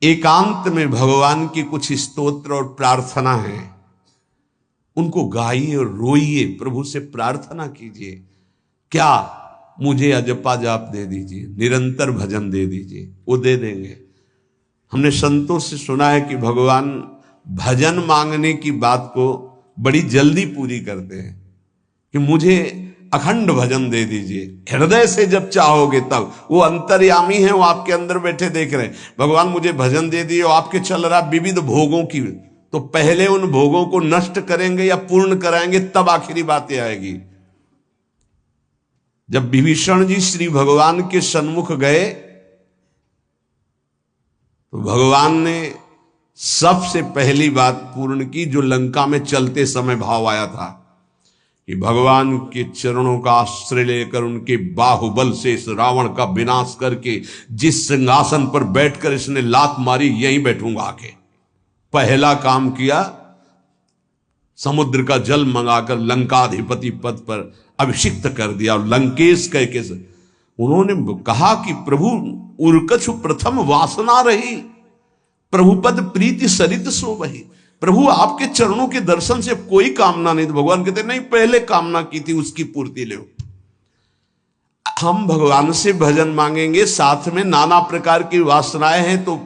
एकांत में भगवान की कुछ स्तोत्र और प्रार्थना है, उनको गाइए और रोइए, प्रभु से प्रार्थना कीजिए। क्या? मुझे अजपा जाप दे दीजिए, निरंतर भजन दे दीजिए, वो दे देंगे। हमने संतों से सुना है कि भगवान भजन मांगने की बात को बड़ी जल्दी पूरी करते हैं कि मुझे अखंड भजन दे दीजिए, हृदय से जब चाहोगे तब। वो अंतर्यामी है, वो आपके अंदर बैठे देख रहे हैं। भगवान मुझे भजन दे दिए, आपके चल रहा विविध भोगों की, तो पहले उन भोगों को नष्ट करेंगे या पूर्ण कराएंगे, तब आखिरी बातें आएगी। जब विभीषण जी श्री भगवान के सन्मुख गए तो भगवान ने सबसे पहली बात पूर्ण की, जो लंका में चलते समय भाव आया था कि भगवान के चरणों का आश्रय लेकर उनके बाहुबल से इस रावण का विनाश करके जिस सिंहासन पर बैठकर इसने लात मारी, यहीं बैठूंगा आके। पहला काम किया, समुद्र का जल मंगाकर लंकाधिपति पद पर अभिषिक्त कर दिया। और लंकेश कह के उन्होंने कहा कि प्रभु उर्कछु प्रथम वासना रही, प्रभुपद प्रीति सरित सो वही। प्रभु आपके चरणों के दर्शन से कोई कामना नहीं। तो भगवान कहते नहीं, पहले कामना की थी उसकी पूर्ति ले। हम भगवान से भजन मांगेंगे, साथ में नाना प्रकार की वासनाएं हैं, तो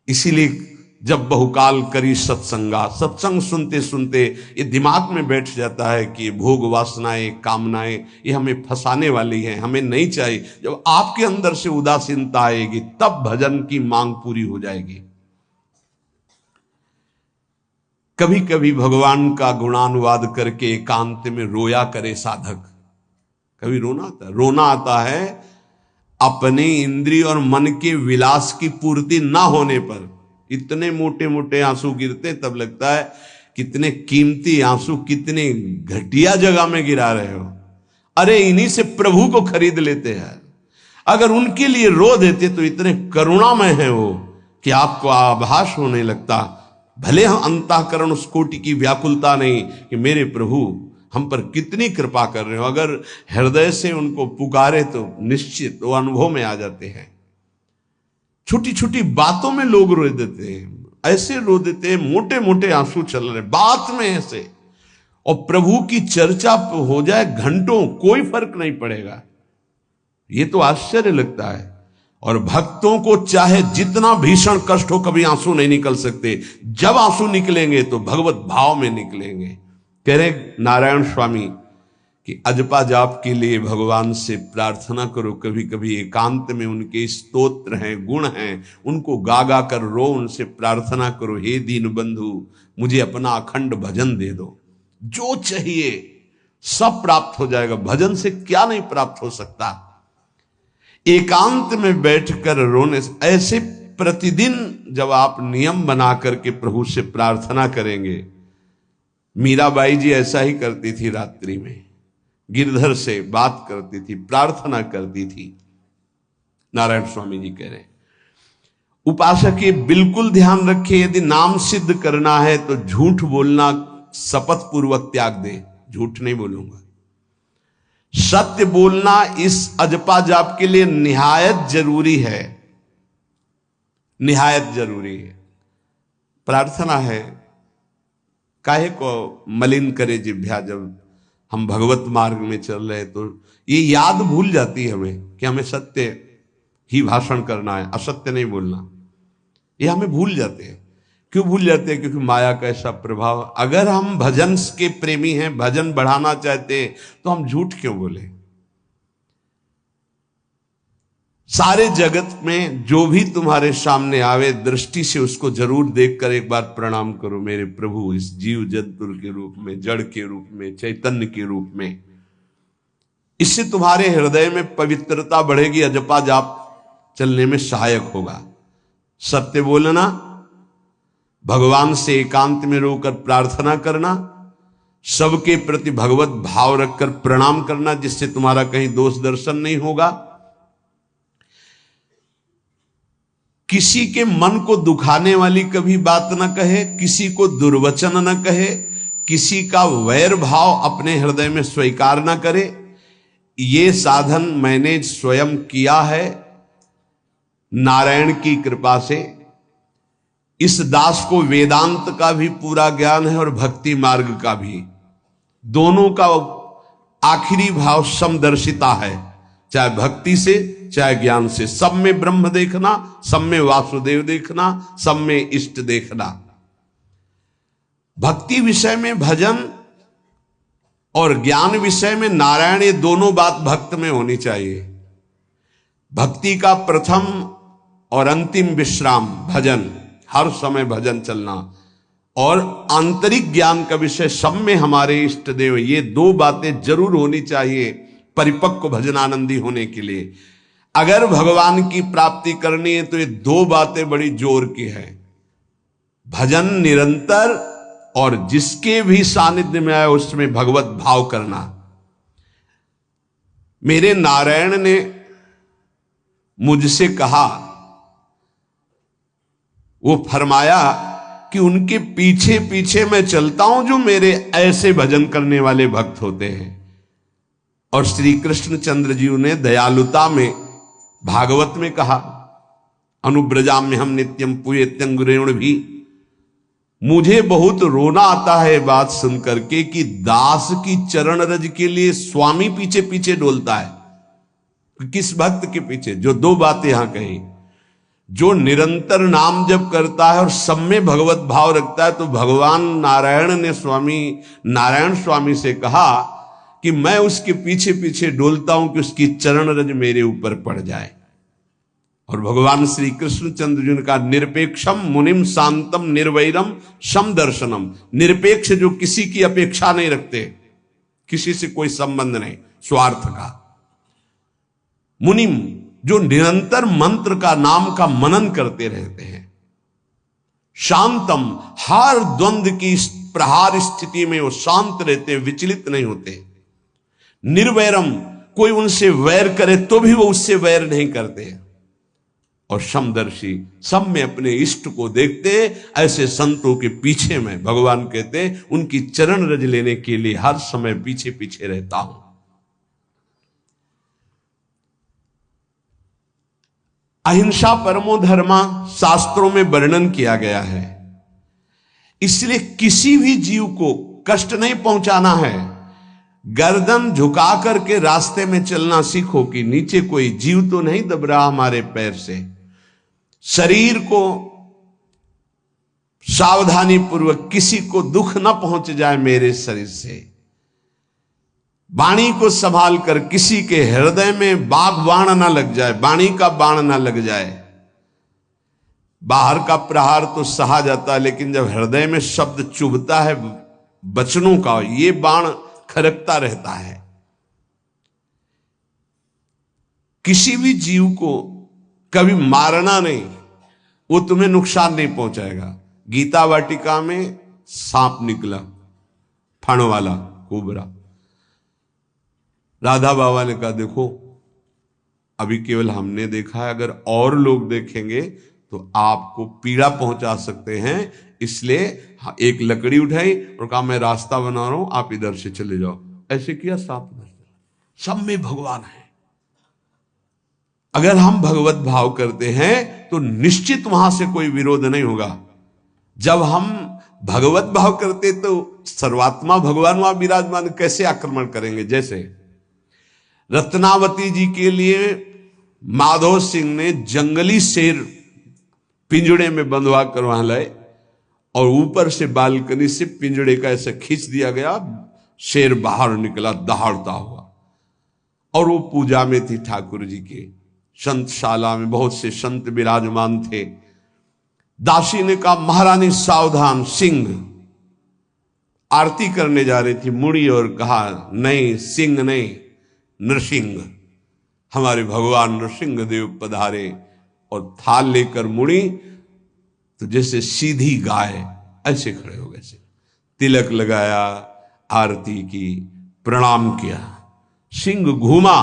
इसीलिए जब बहुकाल करी सत्संगा, सत्संग सुनते सुनते ये दिमाग में बैठ जाता है कि भोग वासनाएं कामनाएं ये हमें फंसाने वाली हैं, हमें नहीं चाहिए। जब आपके अंदर से उदासीनता आएगी तब भजन की मांग पूरी हो जाएगी। कभी कभी भगवान का गुणानुवाद करके एकांत में रोया करे साधक। कभी रोना आता है अपने इंद्रिय और मन के विलास की पूर्ति ना होने पर। इतने मोटे मोटे आंसू गिरते, तब लगता है कितने कीमती आंसू कितने घटिया जगह में गिरा रहे हो। अरे इन्हीं से प्रभु को खरीद लेते हैं। अगर उनके लिए रो देते तो इतने करुणामय है वो कि आपको आभास होने लगता। भले हम अंतःकरण उस कोटि की व्याकुलता नहीं कि मेरे प्रभु हम पर कितनी कृपा कर रहे हो, अगर हृदय से उनको पुकारे तो निश्चित वो अनुभव में आ जाते हैं। छोटी छोटी बातों में लोग रो देते हैं, ऐसे रो देते हैं, मोटे मोटे आंसू चल रहे बात में ऐसे। और प्रभु की चर्चा हो जाए घंटों, कोई फर्क नहीं पड़ेगा। ये तो आश्चर्य लगता है। और भक्तों को चाहे जितना भीषण कष्ट हो, कभी आंसू नहीं निकल सकते। जब आंसू निकलेंगे तो भगवत भाव में निकलेंगे। कह रहे नारायण स्वामी कि अजपा जाप के लिए भगवान से प्रार्थना करो। कभी कभी एकांत में उनके स्तोत्र हैं, गुण हैं, उनको गा गा कर रो, उनसे प्रार्थना करो, हे दीन बंधु मुझे अपना अखंड भजन दे दो। जो चाहिए सब प्राप्त हो जाएगा। भजन से क्या नहीं प्राप्त हो सकता। एकांत में बैठकर रोने से, ऐसे प्रतिदिन जब आप नियम बना करके प्रभु से प्रार्थना करेंगे। मीराबाई जी ऐसा ही करती थी, रात्रि में गिरधर से बात करती थी, प्रार्थना करती थी। नारायण स्वामी जी कह रहे हैं उपासक ये बिल्कुल ध्यान रखे, यदि नाम सिद्ध करना है तो झूठ बोलना शपथ पूर्वक त्याग दे। झूठ नहीं बोलूंगा, सत्य बोलना इस अजपा जाप के लिए निहायत जरूरी है, निहायत जरूरी है। प्रार्थना है, काहे को मलिन करे जिह्वा। जब हम भगवत मार्ग में चल रहे तो ये याद भूल जाती है हमें कि हमें सत्य ही भाषण करना है, असत्य नहीं बोलना। ये हमें भूल जाते हैं। क्यों भूल जाते हैं? क्योंकि माया का ऐसा प्रभाव। अगर हम भजन के प्रेमी हैं, भजन बढ़ाना चाहते हैं, तो हम झूठ क्यों बोले? सारे जगत में जो भी तुम्हारे सामने आवे, दृष्टि से उसको जरूर देखकर एक बार प्रणाम करो। मेरे प्रभु इस जीव जंतु के रूप में, जड़ के रूप में, चैतन्य के रूप में। इससे तुम्हारे हृदय में पवित्रता बढ़ेगी, अजपा जाप चलने में सहायक होगा। सत्य बोलना, भगवान से एकांत में रोकर प्रार्थना करना, सबके प्रति भगवत भाव रखकर प्रणाम करना, जिससे तुम्हारा कहीं दोष दर्शन नहीं होगा। किसी के मन को दुखाने वाली कभी बात न कहे, किसी को दुर्वचन न कहे, किसी का वैर भाव अपने हृदय में स्वीकार न करे। ये साधन मैंने स्वयं किया है। नारायण की कृपा से इस दास को वेदांत का भी पूरा ज्ञान है और भक्ति मार्ग का भी, दोनों का आखिरी भाव समदर्शिता है, चाहे भक्ति से चाहे ज्ञान से। सब में ब्रह्म देखना, सब में वासुदेव देखना, सब में इष्ट देखना। भक्ति विषय में भजन और ज्ञान विषय में नारायण, ये दोनों बात भक्त में होनी चाहिए। भक्ति का प्रथम और अंतिम विश्राम भजन, हर समय भजन चलना, और आंतरिक ज्ञान का विषय सब में हमारे इष्ट देव, ये दो बातें जरूर होनी चाहिए परिपक्व भजनानंदी होने के लिए। अगर भगवान की प्राप्ति करनी है तो ये दो बातें बड़ी जोर की है, भजन निरंतर और जिसके भी सानिध्य में आए उसमें भगवत भाव करना। मेरे नारायण ने मुझसे कहा, वो फरमाया कि उनके पीछे पीछे मैं चलता हूं जो मेरे ऐसे भजन करने वाले भक्त होते हैं। और श्री कृष्ण चंद्र जी ने दयालुता में भागवत में कहा, अनुब्रजाम में हम नित्यम पुयत्यंगुरेण भी। मुझे बहुत रोना आता है बात सुनकर के कि दास की चरण रज के लिए स्वामी पीछे पीछे डोलता है। किस भक्त के पीछे? जो दो बातें यहां कही, जो निरंतर नाम जप करता है और सब में भगवत भाव रखता है। तो भगवान नारायण ने नारायण स्वामी से कहा कि मैं उसके पीछे पीछे डोलता हूं कि उसकी चरण रज मेरे ऊपर पड़ जाए। और भगवान श्री कृष्ण चंद्र जी ने कहा, निरपेक्षम मुनिम शांतम निर्वैरम सम दर्शनम। निरपेक्ष जो किसी की अपेक्षा नहीं रखते, किसी से कोई संबंध नहीं, स्वार्थ का। मुनिम जो निरंतर मंत्र का, नाम का मनन करते रहते हैं। शांतम हर द्वंद्व की प्रहार स्थिति में वो शांत रहते हैं, विचलित नहीं होते। निर्वैरम कोई उनसे वैर करे तो भी वो उससे वैर नहीं करते। और समदर्शी सब में अपने इष्ट को देखते। ऐसे संतों के पीछे में भगवान कहते हैं उनकी चरण रज लेने के लिए हर समय पीछे पीछे रहता हूं। अहिंसा परमो धर्मा शास्त्रों में वर्णन किया गया है। इसलिए किसी भी जीव को कष्ट नहीं पहुंचाना है। गर्दन झुका करके रास्ते में चलना सीखो कि नीचे कोई जीव तो नहीं दब रहा हमारे पैर से। शरीर को सावधानी पूर्वक, किसी को दुख न पहुंच जाए मेरे शरीर से। वाणी को संभाल कर, किसी के हृदय में बाघ बाण ना लग जाए, वाणी का बाण ना लग जाए। बाहर का प्रहार तो सहा जाता है, लेकिन जब हृदय में शब्द चुभता है वचनों का, ये बाण खरकता रहता है। किसी भी जीव को कभी मारना नहीं, वो तुम्हें नुकसान नहीं पहुंचाएगा। गीता वाटिका में सांप निकला, फण वाला कोबरा। राधा बाबा ने कहा, देखो अभी केवल हमने देखा है, अगर और लोग देखेंगे तो आपको पीड़ा पहुंचा सकते हैं। इसलिए एक लकड़ी उठाई और कहा मैं रास्ता बना रहा हूं, आप इधर से चले जाओ। ऐसे किया, सांप इधर चला। सब में भगवान है। अगर हम भगवत भाव करते हैं तो निश्चित वहां से कोई विरोध नहीं होगा। जब हम भगवत भाव करते तो सर्वात्मा भगवान वहां विराजमान, कैसे आक्रमण करेंगे? जैसे रत्नावती जी के लिए माधव सिंह ने जंगली शेर पिंजड़े में बंधवा कर वहां लाए और ऊपर से बालकनी से पिंजड़े का ऐसे खींच दिया गया, शेर बाहर निकला दहाड़ता हुआ। और वो पूजा में थी ठाकुर जी के। संतशाला में बहुत से संत विराजमान थे। दासी ने कहा, महारानी सावधान, सिंह। आरती करने जा रही थी मुड़ी और कहा, नहीं सिंह नहीं, नृसिंह। हमारे भगवान नृसिंह देव पधारे और थाल लेकर मुड़ी तो जैसे सीधी गाय ऐसे खड़े हो गए। तिलक लगाया, आरती की, प्रणाम किया। सिंह घूमा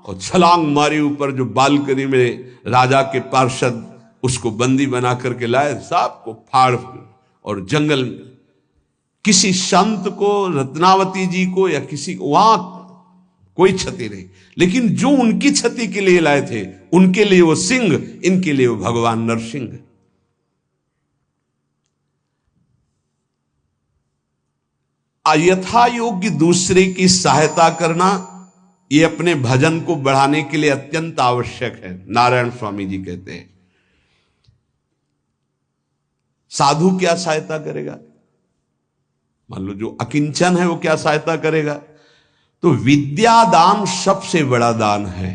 और छलांग मारी ऊपर, जो बालकनी में राजा के पार्षद उसको बंदी बना करके लाए, सांप को फाड़ और जंगल में। किसी संत को, रत्नावती जी को या किसी को वहां कोई क्षति नहीं। लेकिन जो उनकी क्षति के लिए लाए थे, उनके लिए वो सिंह, इनके लिए वो भगवान नरसिंह। यथा योग्य दूसरे की सहायता करना, ये अपने भजन को बढ़ाने के लिए अत्यंत आवश्यक है। नारायण स्वामी जी कहते हैं, साधु क्या सहायता करेगा? मान लो जो अकिंचन है वो क्या सहायता करेगा? तो विद्या दान सबसे बड़ा दान है।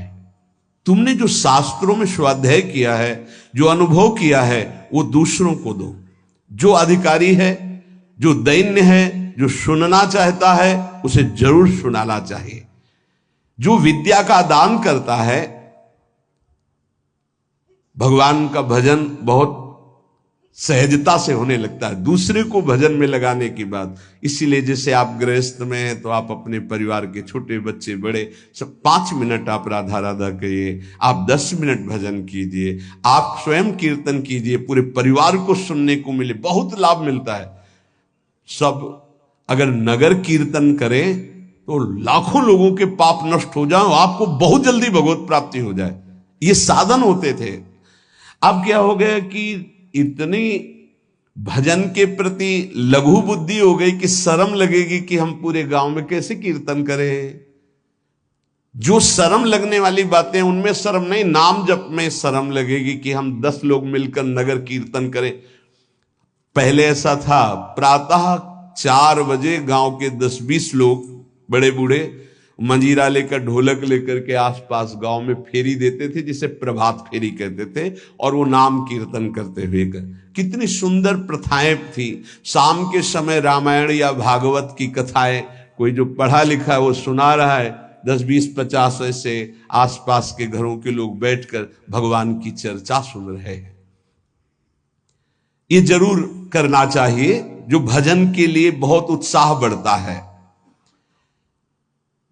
तुमने जो शास्त्रों में स्वाध्याय किया है, जो अनुभव किया है, वो दूसरों को दो। जो अधिकारी है, जो दैन्य है, जो सुनना चाहता है, उसे जरूर सुनाना चाहिए। जो विद्या का दान करता है, भगवान का भजन बहुत सहजता से होने लगता है, दूसरे को भजन में लगाने की बात। इसीलिए जैसे आप गृहस्थ में हैं तो आप अपने परिवार के छोटे बच्चे बड़े सब 5 मिनट आप राधा राधा कहिए, आप 10 मिनट भजन कीजिए, आप स्वयं कीर्तन कीजिए, पूरे परिवार को सुनने को मिले, बहुत लाभ मिलता है। सब अगर नगर कीर्तन करें तो लाखों लोगों के पाप नष्ट हो जाए, आपको बहुत जल्दी भगवत प्राप्ति हो जाए। ये साधन होते थे। अब क्या हो गया कि इतनी भजन के प्रति लघु बुद्धि हो गई कि शर्म लगेगी कि हम पूरे गांव में कैसे कीर्तन करें। जो शर्म लगने वाली बातें, उनमें शर्म नहीं, नाम जप में शर्म लगेगी कि हम 10 लोग मिलकर नगर कीर्तन करें। पहले ऐसा था, प्रातः 4 बजे गांव के 10-20 लोग बड़े बूढ़े मंजीरा लेकर, ढोलक लेकर के आसपास गांव में फेरी देते थे, जिसे प्रभात फेरी कहते थे, और वो नाम कीर्तन करते हुए कितनी सुंदर प्रथाएं थी। शाम के समय रामायण या भागवत की कथाएं, कोई जो पढ़ा लिखा है वो सुना रहा है, 10-20-50 ऐसे आसपास के घरों के लोग बैठकर भगवान की चर्चा सुन रहे हैं। ये जरूर करना चाहिए, जो भजन के लिए बहुत उत्साह बढ़ता है।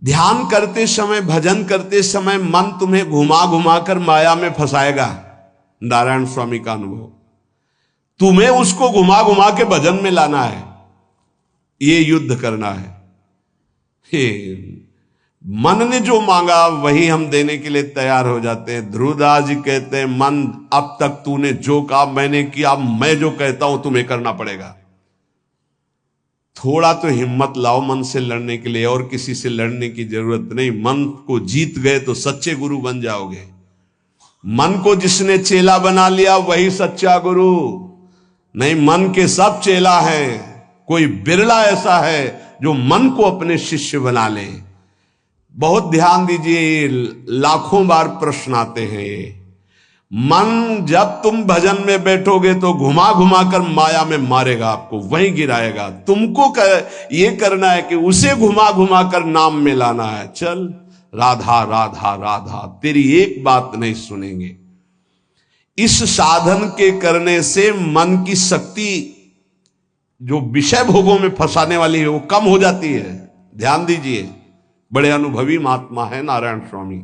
ध्यान करते समय, भजन करते समय मन तुम्हें घुमा घुमा कर माया में फंसाएगा। नारायण स्वामी का अनुभव, तुम्हें उसको घुमा घुमा के भजन में लाना है, ये युद्ध करना है। मन ने जो मांगा वही हम देने के लिए तैयार हो जाते हैं। ध्रुवदास जी कहते हैं, मन अब तक तूने जो कहा मैंने किया, मैं जो कहता हूं तुम्हें करना पड़ेगा। थोड़ा तो हिम्मत लाओ मन से लड़ने के लिए, और किसी से लड़ने की जरूरत नहीं। मन को जीत गए तो सच्चे गुरु बन जाओगे। मन को जिसने चेला बना लिया वही सच्चा गुरु नहीं। मन के सब चेला हैं, कोई बिरला ऐसा है जो मन को अपने शिष्य बना ले। बहुत ध्यान दीजिए, लाखों बार प्रश्न आते हैं ये। मन जब तुम भजन में बैठोगे तो घुमा घुमा कर माया में मारेगा, आपको वहीं गिराएगा। तुमको ये करना है कि उसे घुमा घुमा कर नाम में लाना है। चल राधा राधा राधा, तेरी एक बात नहीं सुनेंगे। इस साधन के करने से मन की शक्ति जो विषय भोगों में फंसाने वाली है वो कम हो जाती है। ध्यान दीजिए, बड़े अनुभवी महात्मा है नारायण स्वामी।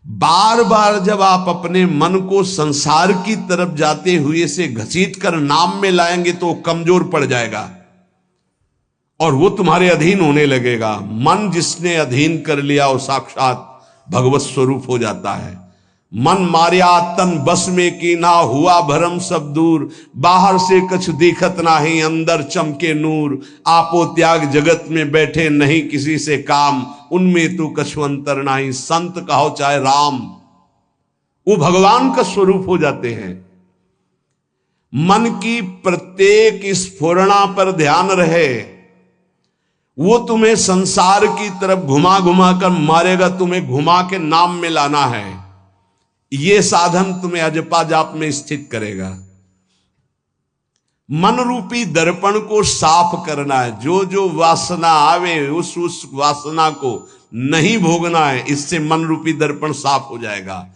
बार बार जब आप अपने मन को संसार की तरफ जाते हुए से घसीट कर नाम में लाएंगे तो कमजोर पड़ जाएगा और वो तुम्हारे अधीन होने लगेगा। मन जिसने अधीन कर लिया वो साक्षात भगवत स्वरूप हो जाता है। मन मारिया तन बस में की ना, हुआ भरम सब दूर। बाहर से कछ दिखत नाही, अंदर चमके नूर। आपो त्याग जगत में बैठे नहीं किसी से काम, उनमें तू कछु अंतर नाही, संत कहो चाहे राम। वो भगवान का स्वरूप हो जाते हैं। मन की प्रत्येक स्फुरणा पर ध्यान रहे, वो तुम्हें संसार की तरफ घुमा घुमा कर मारेगा, तुम्हें घुमा के नाम में लाना है। ये साधन तुम्हें अजपा जाप में स्थित करेगा। मन रूपी दर्पण को साफ करना है। जो जो वासना आवे उस वासना को नहीं भोगना है, इससे मन रूपी दर्पण साफ हो जाएगा।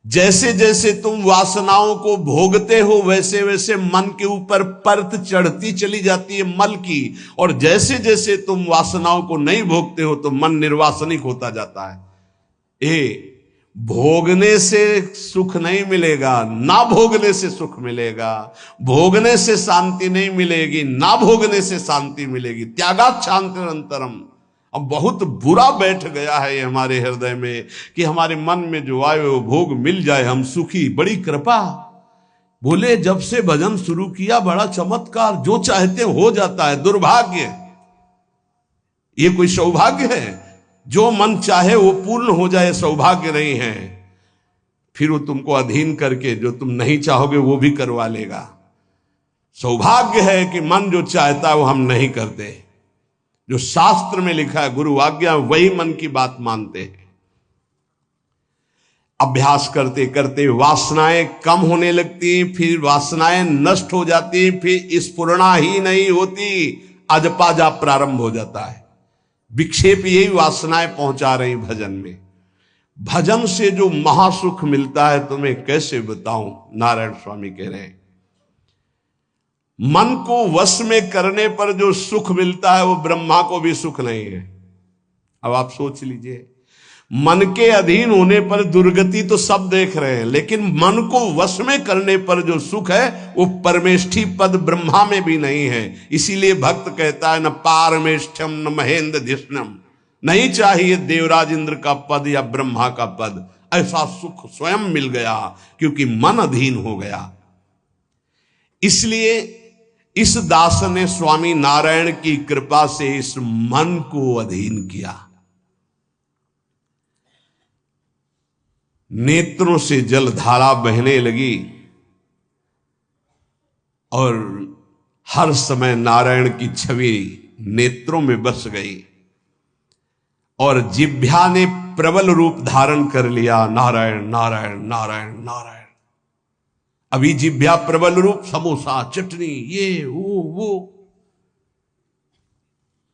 जैसे जैसे तुम वासनाओं को भोगते हो वैसे वैसे मन के ऊपर परत चढ़ती चली जाती है मल की, और जैसे जैसे तुम वासनाओं को नहीं भोगते हो तो मन निर्वासनिक होता जाता है। भोगने से सुख नहीं मिलेगा, ना भोगने से सुख मिलेगा। भोगने से शांति नहीं मिलेगी, ना भोगने से शांति मिलेगी। त्यागात् शांतिरंतरम, अब बहुत बुरा बैठ गया है ये हमारे हृदय में कि हमारे मन में जो आए वो भोग मिल जाए, हम सुखी, बड़ी कृपा। बोले जब से भजन शुरू किया बड़ा चमत्कार, जो चाहते हो जाता है। दुर्भाग्य, ये कोई सौभाग्य है? जो मन चाहे वो पूर्ण हो जाए, सौभाग्य नहीं है। फिर वो तुमको अधीन करके जो तुम नहीं चाहोगे वो भी करवा लेगा। सौभाग्य है कि मन जो चाहता है वो हम नहीं करते। जो शास्त्र में लिखा है, गुरु आज्ञा, वही मन की बात मानते हैं। अभ्यास करते करते वासनाएं कम होने लगती, फिर वासनाएं नष्ट हो जाती, फिर स्फुरणा ही नहीं होती, अजपाजा प्रारंभ हो जाता है। विक्षेप यही वासनाएं पहुंचा रही भजन में। भजन से जो महासुख मिलता है तुम्हें कैसे बताऊं। नारायण स्वामी कह रहे हैं, मन को वश में करने पर जो सुख मिलता है वो ब्रह्मा को भी सुख नहीं है। अब आप सोच लीजिए, मन के अधीन होने पर दुर्गति तो सब देख रहे हैं, लेकिन मन को वश में करने पर जो सुख है वो परमेष्ठी पद ब्रह्मा में भी नहीं है। इसीलिए भक्त कहता है, न पारमेष्ठ्यम न महेंद्र धिष्णम, नहीं चाहिए देवराज इंद्र का पद या ब्रह्मा का पद। ऐसा सुख स्वयं मिल गया क्योंकि मन अधीन हो गया। इसलिए इस दास ने स्वामी नारायण की कृपा से इस मन को अधीन किया। नेत्रों से जलधारा बहने लगी और हर समय नारायण की छवि नेत्रों में बस गई और जिह्वा ने प्रबल रूप धारण कर लिया। नारायण नारायण नारायण नारायण। अभी जिह्वा प्रबल रूप, समोसा, चटनी, ये वो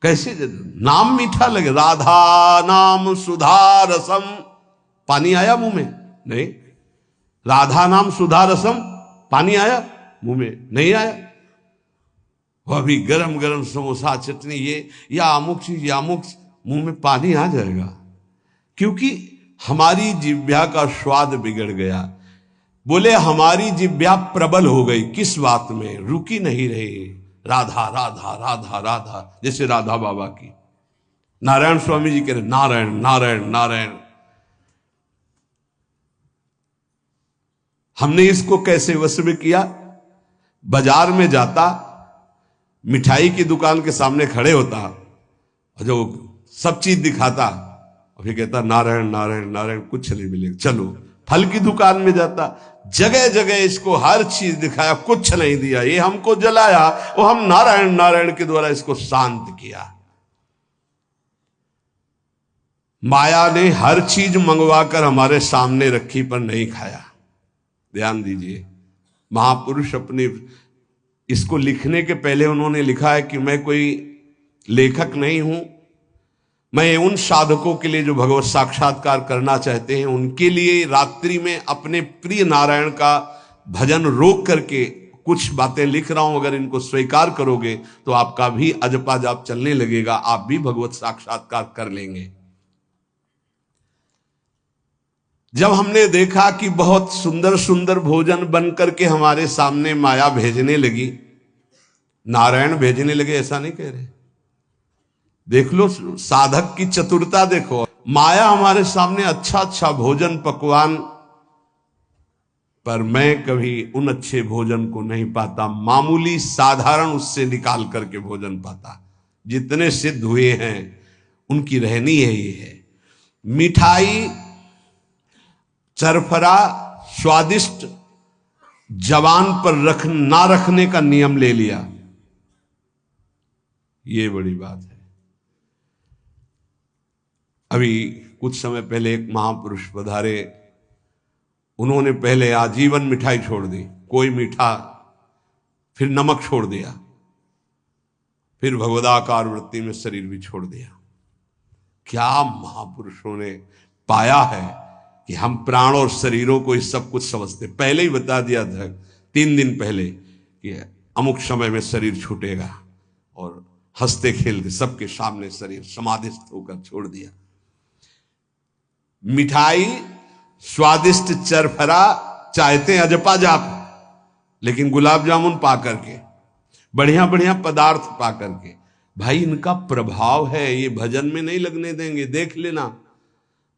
कैसे नाम मीठा लगे। राधा नाम सुधा रसम, पानी आया मुंह में? नहीं। राधा नाम सुधा रसम, पानी आया मुंह में? नहीं आया। वो अभी गरम गरम समोसा, चटनी, ये या अमुक चीज या अमुक, मुंह में पानी आ जाएगा, क्योंकि हमारी जिह्वा का स्वाद बिगड़ गया। बोले हमारी जिह्वा प्रबल हो गई। किस बात में? रुकी नहीं रही। राधा राधा राधा राधा, जैसे राधा बाबा की। नारायण स्वामी जी कह रहे नारायण नारायण नारायण। हमने इसको कैसे वश में किया? बाजार में जाता, मिठाई की दुकान के सामने खड़े होता, जो सब चीज दिखाता, और फिर कहता नारायण नारायण नारायण, कुछ नहीं मिलेगा, चलो। फल की दुकान में जाता, जगह जगह इसको हर चीज दिखाया, कुछ नहीं दिया। ये हमको जलाया और हम नारायण नारायण के द्वारा इसको शांत किया। माया ने हर चीज मंगवाकर हमारे सामने रखी पर नहीं खाया। ध्यान दीजिए, महापुरुष अपने इसको लिखने के पहले उन्होंने लिखा है कि मैं कोई लेखक नहीं हूं, मैं उन साधकों के लिए जो भगवत साक्षात्कार करना चाहते हैं उनके लिए रात्रि में अपने प्रिय नारायण का भजन रोक करके कुछ बातें लिख रहा हूं। अगर इनको स्वीकार करोगे तो आपका भी अजपा जाप चलने लगेगा, आप भी भगवत साक्षात्कार कर लेंगे। जब हमने देखा कि बहुत सुंदर सुंदर भोजन बन करके हमारे सामने माया भेजने लगी, नारायण भेजने लगे, ऐसा नहीं कह रहे। देख लो साधक की चतुरता देखो। माया हमारे सामने अच्छा अच्छा भोजन पकवान, पर मैं कभी उन अच्छे भोजन को नहीं पाता, मामूली साधारण उससे निकाल करके भोजन पाता। जितने सिद्ध हुए हैं उनकी रहनी यही है। मिठाई, चरफरा, स्वादिष्ट जवान पर ना रखने का नियम ले लिया, ये बड़ी बात है। अभी कुछ समय पहले एक महापुरुष पधारे, उन्होंने पहले आजीवन मिठाई छोड़ दी, कोई मीठा, फिर नमक छोड़ दिया, फिर भगवदाकार वृत्ति में शरीर भी छोड़ दिया। क्या महापुरुषों ने पाया है कि हम प्राण और शरीरों को इस सब कुछ समझते। पहले ही बता दिया था 3 दिन पहले कि अमुक समय में शरीर छूटेगा, और हंसते खेलते सबके सामने शरीर समाधिस्थ होकर छोड़ दिया। मिठाई, स्वादिष्ट चरफरा चाहते हैं अजपा जाप, लेकिन गुलाब जामुन पा करके, बढ़िया बढ़िया पदार्थ पा करके, भाई इनका प्रभाव है, ये भजन में नहीं लगने देंगे, देख लेना,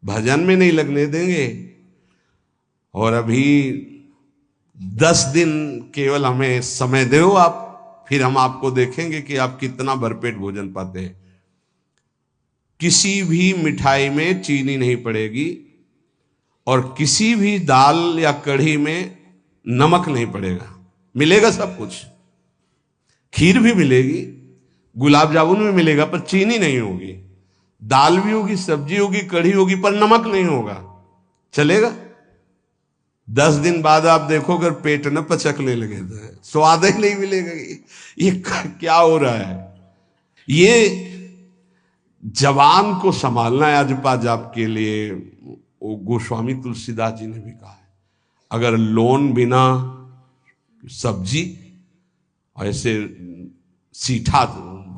भजन में नहीं लगने देंगे। और अभी 10 दिन केवल हमें समय दो आप, फिर हम आपको देखेंगे कि आप कितना भरपेट भोजन पाते हैं। किसी भी मिठाई में चीनी नहीं पड़ेगी और किसी भी दाल या कढ़ी में नमक नहीं पड़ेगा, मिलेगा सब कुछ। खीर भी मिलेगी, गुलाब जामुन भी मिलेगा, पर चीनी नहीं होगी। दाल भी होगी, सब्जी होगी, कढ़ी होगी, पर नमक नहीं होगा, चलेगा। 10 दिन बाद आप देखो अगर पेट न पचकने लगे तो स्वाद ही नहीं मिलेगा। ये क्या हो रहा है? ये जवान को संभालना है अजपा जाप के लिए। वो गोस्वामी तुलसीदास जी ने भी कहा है, अगर लोन बिना सब्जी ऐसे सीठा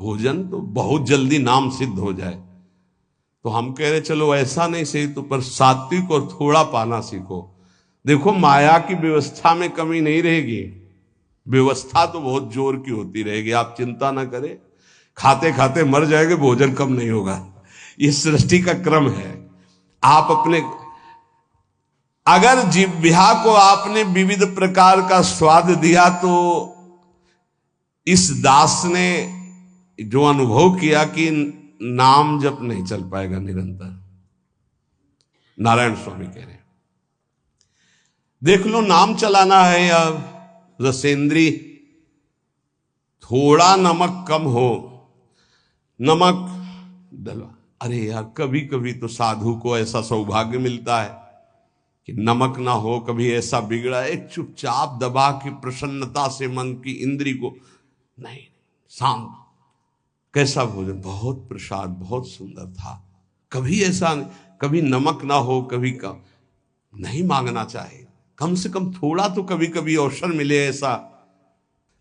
भोजन तो बहुत जल्दी नाम सिद्ध हो जाए। तो हम कह रहे चलो ऐसा नहीं सही तो पर सात्विक और थोड़ा पाना सीखो। देखो माया की व्यवस्था में कमी नहीं रहेगी, व्यवस्था तो बहुत जोर की होती रहेगी, आप चिंता ना करें। खाते खाते मर जाएंगे, भोजन कम नहीं होगा, ये सृष्टि का क्रम है। आप अपने अगर जिह्वा को आपने विविध प्रकार का स्वाद दिया तो इस दास ने जो अनुभव किया कि नाम जप नहीं चल पाएगा निरंतर। नारायण स्वामी कह रहे हैं देख लो, नाम चलाना है या रसेंद्री, थोड़ा नमक कम हो, नमक डलवा। अरे यार कभी कभी तो साधु को ऐसा सौभाग्य मिलता है कि नमक ना हो, कभी ऐसा बिगड़ा एक चुपचाप दबा के प्रसन्नता से मन की इंद्री को नहीं, शांत, कैसा भोजन, बहुत प्रसाद, बहुत सुंदर था। कभी ऐसा नहीं, कभी नमक ना हो, कभी कम नहीं मांगना चाहिए, कम से कम थोड़ा तो कभी कभी अवसर मिले ऐसा।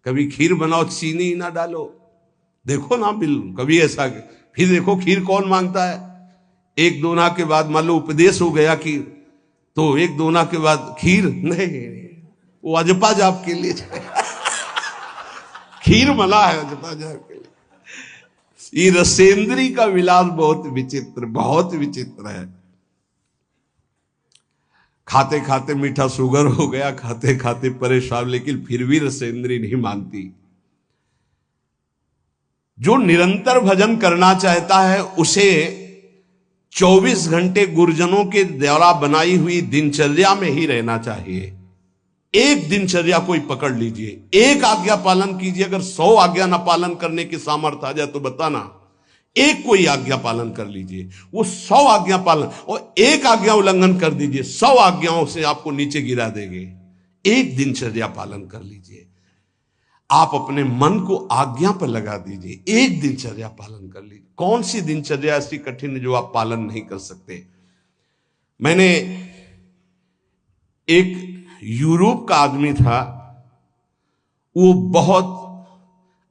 कभी खीर बनाओ, चीनी ना डालो, देखो ना बिल, कभी ऐसा। फिर देखो खीर कौन मांगता है? एक दोना के बाद मान लो उपदेश हो गया कि तो एक दोना के बाद खीर नहीं, वो अजपा जाप के लिए खीर मला है अजपा जाप के लिए। ये रसेंद्री का विलास बहुत विचित्र, बहुत विचित्र है। खाते खाते मीठा शुगर हो गया, खाते खाते परेशान, लेकिन फिर भी रसेंद्री नहीं मानती। जो निरंतर भजन करना चाहता है उसे 24 घंटे गुरुजनों के द्वारा बनाई हुई दिनचर्या में ही रहना चाहिए। एक दिनचर्या कोई पकड़ लीजिए, एक आज्ञा पालन कीजिए। अगर 100 आज्ञा ना पालन करने की सामर्थ्य आ जाए तो बताना, एक कोई आज्ञा पालन कर लीजिए, वो 100 आज्ञा पालन, और एक आज्ञा उल्लंघन कर दीजिए, 100 आज्ञाओं से आपको नीचे गिरा देंगे। एक दिनचर्या पालन कर लीजिए, आप अपने मन को आज्ञा पर लगा दीजिए, एक दिनचर्या पालन कर लीजिए। कौन सी दिनचर्या ऐसी कठिन है जो आप पालन नहीं कर सकते? मैंने एक यूरोप का आदमी था, वो बहुत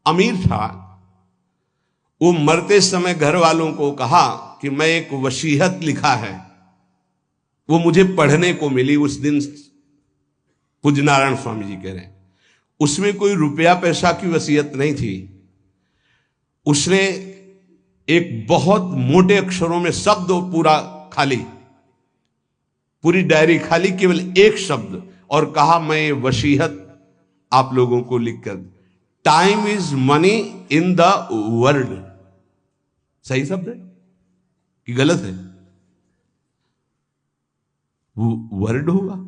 अमीर था। वो मरते समय घर वालों को कहा कि मैं एक वसीयत लिखा है, वो मुझे पढ़ने को मिली उस दिन। पूज्य नारायण स्वामी जी कह रहे हैं उसमें कोई रुपया पैसा की वसीयत नहीं थी। उसने एक बहुत मोटे अक्षरों में शब्द पूरा खाली, पूरी डायरी खाली, केवल एक शब्द, और कहा मैं ये वसीयत आप लोगों को लिखकर, time is money in the world. सही शब्द है कि गलत है? वो वर्ड होगा,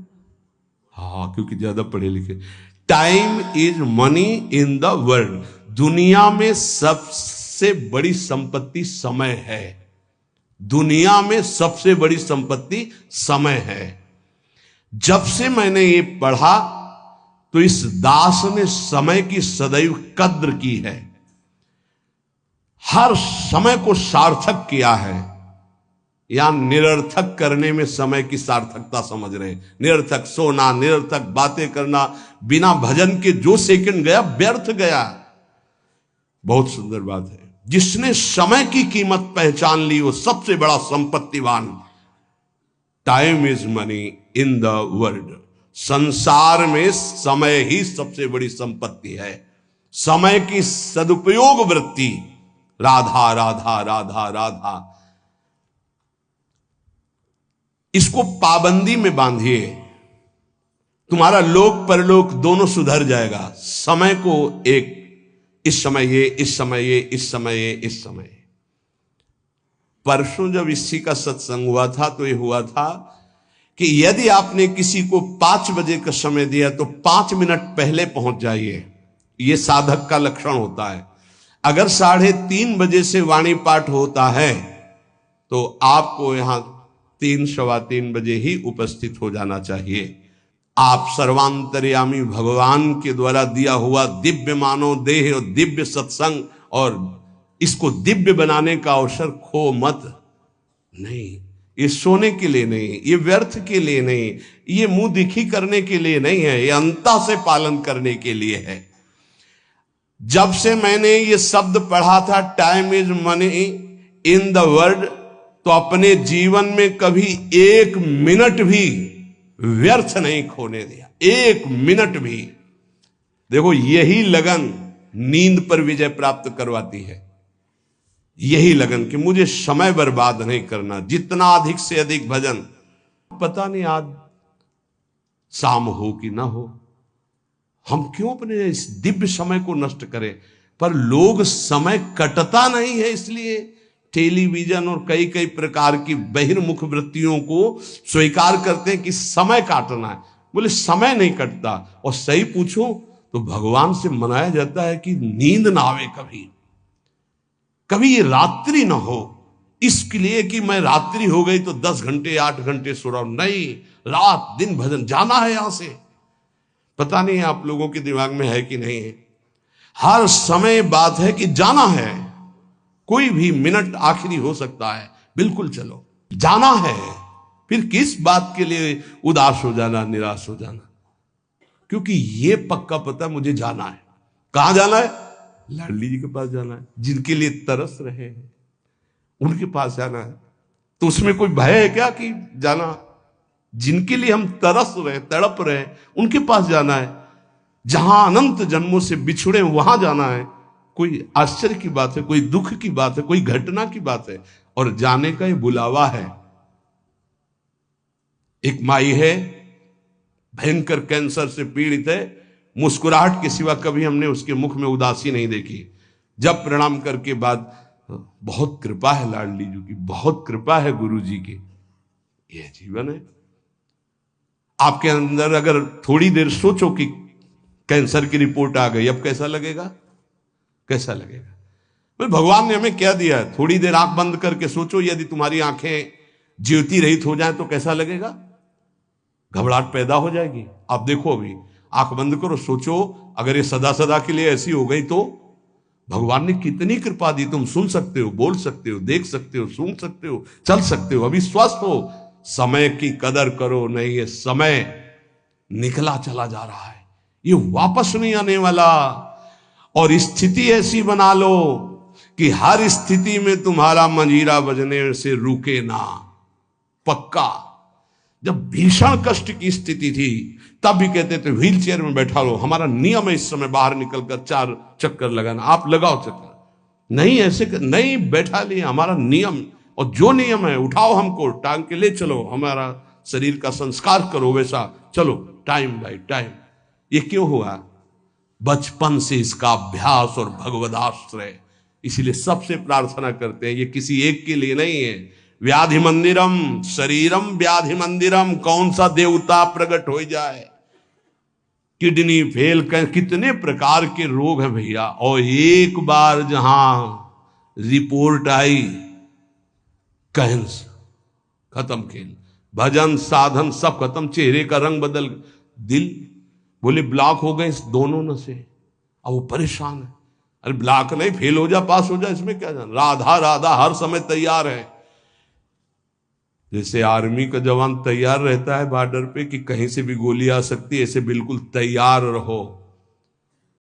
हाँ, क्योंकि ज्यादा पढ़े लिखे। Time is money in the world, दुनिया में सबसे बड़ी संपत्ति समय है। दुनिया में सबसे बड़ी संपत्ति समय है। जब से मैंने ये पढ़ा तो इस दास ने समय की सदैव कद्र की है, हर समय को सार्थक किया है। या निरर्थक करने में समय की सार्थकता समझ रहे हैं। निरर्थक सोना, निरर्थक बातें करना, बिना भजन के जो सेकंड गया व्यर्थ गया। बहुत सुंदर बात है, जिसने समय की कीमत पहचान ली वो सबसे बड़ा संपत्तिवान। Time is money in the world, संसार में समय ही सबसे बड़ी संपत्ति है। समय की सदुपयोग वृत्ति राधा राधा राधा राधा। इसको पाबंदी में बांधिए, तुम्हारा लोक परलोक दोनों सुधर जाएगा। समय को एक, इस समय ये, इस समय ये, इस समय ये, इस समय। परसों जब इसी का सत्संग हुआ था तो ये हुआ था कि यदि आपने किसी को 5 बजे का समय दिया तो 5 मिनट पहले पहुंच जाइए। यह साधक का लक्षण होता है। अगर 3:30 बजे से वाणी पाठ होता है तो आपको यहां 3 सवा 3 बजे ही उपस्थित हो जाना चाहिए। आप सर्वांतर्यामी भगवान के द्वारा दिया हुआ दिव्य मानव देह और दिव्य सत्संग और इसको दिव्य बनाने का अवसर खो मत। नहीं, ये सोने के लिए नहीं, ये व्यर्थ के लिए नहीं, ये मुंह दिखी करने के लिए नहीं है, ये अंता से पालन करने के लिए है। जब से मैंने ये शब्द पढ़ा था time is money in the world, तो अपने जीवन में कभी 1 मिनट भी व्यर्थ नहीं खोने दिया, 1 मिनट भी। देखो, यही लगन नींद पर विजय प्राप्त करवाती है। यही लगन कि मुझे समय बर्बाद नहीं करना, जितना अधिक से अधिक भजन। पता नहीं आज शाम हो कि ना हो, हम क्यों अपने इस दिव्य समय को नष्ट करें। पर लोग समय कटता नहीं है, इसलिए टेलीविजन और कई कई प्रकार की बहिर्मुख वृत्तियों को स्वीकार करते हैं कि समय काटना है। बोले समय नहीं कटता। और सही पूछो तो भगवान से मनाया जाता है कि नींद ना आवे, कभी ये रात्रि ना हो, इसके लिए कि मैं रात्रि हो गई तो 10 घंटे 8 घंटे सो रहा हूं। नहीं, रात दिन भजन, जाना है यहां से। पता नहीं आप लोगों के दिमाग में है कि नहीं है। हर समय बात है कि जाना है, कोई भी मिनट आखिरी हो सकता है, बिल्कुल चलो, जाना है। फिर किस बात के लिए उदास हो जाना, निराश हो जाना, क्योंकि ये पक्का पता मुझे जाना है। कहां जाना है? लाडली जी के पास जाना है, जिनके लिए तरस रहे हैं उनके पास जाना है। तो उसमें कोई भय है क्या कि जाना? जिनके लिए हम तरस रहे, तड़प रहे, उनके पास जाना है। जहां अनंत जन्मों से बिछुड़े वहां जाना है। कोई आश्चर्य की बात है, कोई दुख की बात है, कोई घटना की बात है, और जाने का ये बुलावा है। एक माई है, भयंकर कैंसर से पीड़ित है, मुस्कुराहट के सिवा कभी हमने उसके मुख में उदासी नहीं देखी। जब प्रणाम करके बाद, बहुत कृपा है लाडली जी की, बहुत कृपा है गुरु जी की, यह जीवन है। आपके अंदर अगर थोड़ी देर सोचो कि कैंसर की रिपोर्ट आ गई, अब कैसा लगेगा? कैसा लगेगा? तो भगवान ने हमें क्या दिया है? थोड़ी देर आंख बंद करके सोचो, यदि तुम्हारी आंखें ज्योति रहित हो जाए तो कैसा लगेगा? घबराहट पैदा हो जाएगी। आप देखो, अभी आंख बंद करो, सोचो अगर ये सदा सदा के लिए ऐसी हो गई तो भगवान ने कितनी कृपा दी। तुम सुन सकते हो, बोल सकते हो, देख सकते हो, सूंघ सकते हो, चल सकते हो, अभी स्वस्थ हो। समय की कदर करो। नहीं, ये समय निकला चला जा रहा है, ये वापस नहीं आने वाला। और स्थिति ऐसी बना लो कि हर स्थिति में तुम्हारा मंजीरा बजने से रुके ना। पक्का। जब भीषण कष्ट की स्थिति थी तब भी कहते थे व्हील चेयर में बैठा लो, हमारा नियम है इस समय बाहर निकलकर 4 चक्कर लगाना, आप लगाओ चक्कर। नहीं, ऐसे नहीं बैठा लिया, हमारा नियम, और जो नियम है उठाओ, हमको टांग के ले चलो, हमारा शरीर का संस्कार करो, वैसा चलो, टाइम बाय टाइम। ये क्यों हुआ? बचपन से इसका अभ्यास और भगवदाश्रय। इसीलिए सबसे प्रार्थना करते हैं, ये किसी एक के लिए नहीं है। व्याधि मंदिरम शरीरम व्याधि मंदिरम, कौन सा देवता प्रकट हो जाए? किडनी फेल कर, कितने प्रकार के रोग हैं भैया। और एक बार जहां रिपोर्ट आई कैंसर, खत्म खेल, भजन साधन सब खत्म, चेहरे का रंग बदल, दिल बोले ब्लॉक हो गए इस दोनों नसें। अब वो परेशान है। अरे ब्लॉक नहीं, फेल हो जा, पास हो जा, इसमें क्या जाना। राधा राधा हर समय तैयार है। जैसे आर्मी का जवान तैयार रहता है बॉर्डर पे कि कहीं से भी गोली आ सकती है, ऐसे बिल्कुल तैयार रहो।